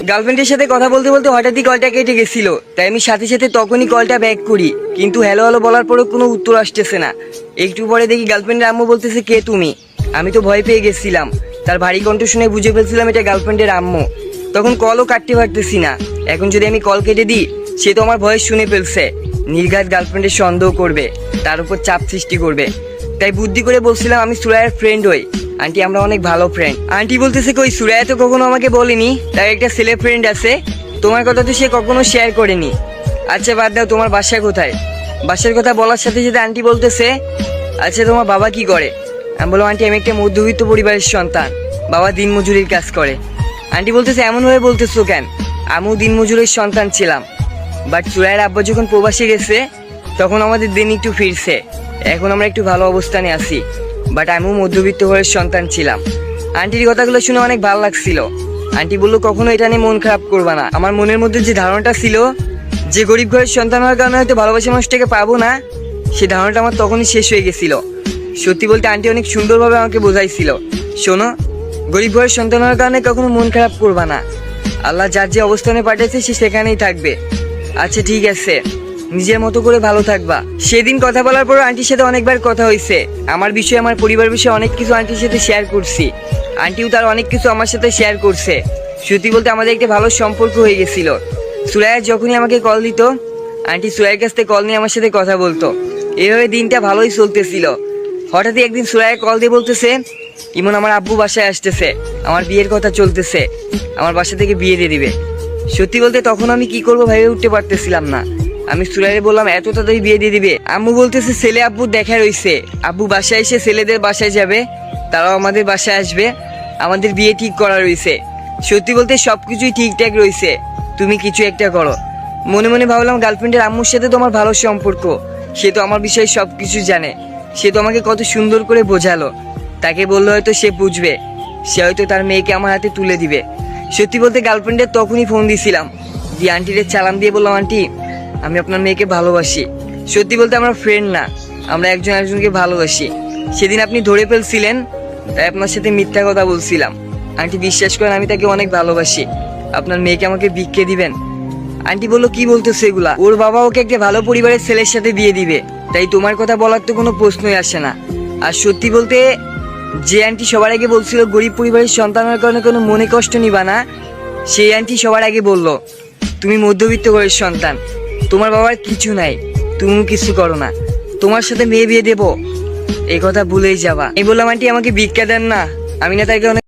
গার্লফ্রেন্ডের সাথে কথা বলতে বলতে হঠাৎই কলটা কেটে গেছিল, তাই আমি সাথে সাথে তখনই কলটা ব্যাক করি, কিন্তু হ্যালো হ্যালো বলার পরেও কোনো উত্তর আসতেছে না। একটু পরে দেখি গার্লফ্রেন্ডের আম্মু বলতেছে, কে তুমি? আমি তো ভয় পেয়ে গেছিলাম, তার ভারী কণ্ঠ শুনে বুঝে ফেলছিলাম এটা গার্লফ্রেন্ডের আম্মু। তখন কলও কাটতে পারতেছি না। এখন যদি আমি কল কেটে দিই, সে তো আমার ভয়েস শুনে ফেলছে, নির্ঘাত গার্লফ্রেন্ডের সন্দেহ করবে, তার উপর চাপ সৃষ্টি করবে। তাই বুদ্ধি করে বলছিলাম আমি সুরাইয়ের ফ্রেন্ড হই, আন্টি আমরা অনেক ভালো ফ্রেন্ড। আন্টি বলতেছে, কই সুরাইয়া তো কখনো আমাকে বলেনি তার একটা ছেলে ফ্রেন্ড আছে, তোমার কথা তো সে কখনো শেয়ার করেনি। আচ্ছা বাদ দাও, তোমার বাসা কোথায়? বাসার কথা বলার সাথে সাথে আন্টি বলতেছে, আচ্ছা তোমার বাবা কি করে? আমি বললাম, আন্টি আমি একটা মধ্যবিত্ত পরিবারের সন্তান, বাবা দিনমজুরির কাজ করে। আন্টি বলতেছে, এমনভাবে বলতেছো কেন? আমিও দিনমজুরের সন্তান ছিলাম, বাট সুরাইয়ের আব্বা যখন প্রবাসে গেছে তখন আমাদের দিন একটু ফিরছে, এখন আমরা একটু ভালো অবস্থানে আছি, বাট আমিও মধ্যবিত্ত ঘরের সন্তান ছিলাম। আন্টির কথাগুলো শুনে অনেক ভালো লাগছিল। আন্টি বললো, কখনো এটা নিয়ে মন খারাপ করবা না। আমার মনের মধ্যে যে ধারণাটা ছিল যে গরিব ঘরের সন্তান হওয়ার কারণে হয়তো ভালোবাসা মানুষটাকে পাবো না, সেই ধারণাটা আমার তখনই শেষ হয়ে গেছিল। সত্যি বলতে আন্টি অনেক সুন্দরভাবে আমাকে বোঝাইছিল, শোনো, গরিব ঘরের সন্তান হওয়ার কারণে কখনো মন খারাপ করবা না, আল্লাহ যার যে অবস্থানে পাঠিয়েছে সে সেখানেই থাকবে। আচ্ছা ঠিক আছে, নিজের মতো করে ভালো থাকবা। সেদিন কথা বলার পর আন্টির সাথে অনেকবার কথা হয়েছে, আমার বিষয়ে আমার পরিবার বিষয়ে অনেক কিছু আন্টির সাথে শেয়ার করছি, আন্টিও তার অনেক কিছু আমার সাথে শেয়ার করছে। সত্যি বলতে আমাদের একটা ভালো সম্পর্ক হয়ে গেছিল। সুরাইয়া যখনই আমাকে কল দিত, আন্টি সুরাইয়ের কাছ থেকে কল নিয়ে আমার সাথে কথা বলতো। এভাবে দিনটা ভালোই চলতেছিল। হঠাৎই একদিন সুরাইয়া কল দিয়ে বলতেছে, ইমন আমার আব্বু বাসায় আসতেছে, আমার বিয়ের কথা চলতেছে, আমার বাসা থেকে বিয়ে দিয়ে দিবে। সত্যি বলতে তখন আমি কি করবো ভেবে উঠতে পারতেছিলাম না। আমি সুরাইয়ে বললাম, এত তাড়াতাড়ি বিয়ে দিয়ে দিবে? আম্মু বলতেছে, ছেলে আব্বু দেখা রইছে, আব্বু বাসায় এসে ছেলেদের বাসায় যাবে, তারাও আমাদের বাসায় আসবে, আমাদের বিয়ে ঠিক করা রইছে। সত্যি বলতে সবকিছুই ঠিকঠাক রইছে, তুমি কিছু একটা করো। মনে মনে ভাবলাম, গার্লফ্রেন্ডের আম্মুর সাথে তো আমার ভালো সম্পর্ক, সে তো আমার বিষয়ে সবকিছু জানে, সে তো আমাকে কত সুন্দর করে বোঝালো, তাকে বললে হয়তো সে বুঝবে, সে হয়তো তার মেয়েকে আমার হাতে তুলে দিবে। সত্যি বলতে গার্লফ্রেন্ডের তখনই ফোন দিয়েছিলাম, দিয়ে আন্টিদের চালান দিয়ে বললাম, আন্টি আমি আপনার মেয়েকে ভালোবাসি। সত্যি বলতে আমরা ফ্রেন্ড না, আমরা একজন একজনকে ভালোবাসি। সেদিন আপনি ধরে ফেলছিলেন, তাই আপনার সাথে মিথ্যা কথা বলছিলাম। আন্টি বিশ্বাস করেন, আমি তাকে অনেক ভালোবাসি, আপনার মেয়েকে আমাকে বিক্রি দিবেন। আন্টি বললো, কি বলতেছে এগুলা? ওর বাবা ওকে একটা ভালো পরিবারের ছেলের সাথে বিয়ে দিবে, তাই তোমার কথা বলার তো কোনো প্রশ্নই আসে না। আর সত্যি বলতে যে আন্টি সবার আগে বলছিল গরিব পরিবারের সন্তানের কারণে কোনো মনে কষ্ট নিবা না, সেই আন্টি সবার আগে বলল তুমি মধ্যবিত্ত ঘরের সন্তান, তোমার বাবার কিছু নাই, তুমিও কিছু করো না, তোমার সাথে মেয়ে বিয়ে দেবো, এই কথা ভুলেই যাবা। এই বললাম, আন্টি আমাকে ভিক্ষা দেন না, আমি না তাকে অনেক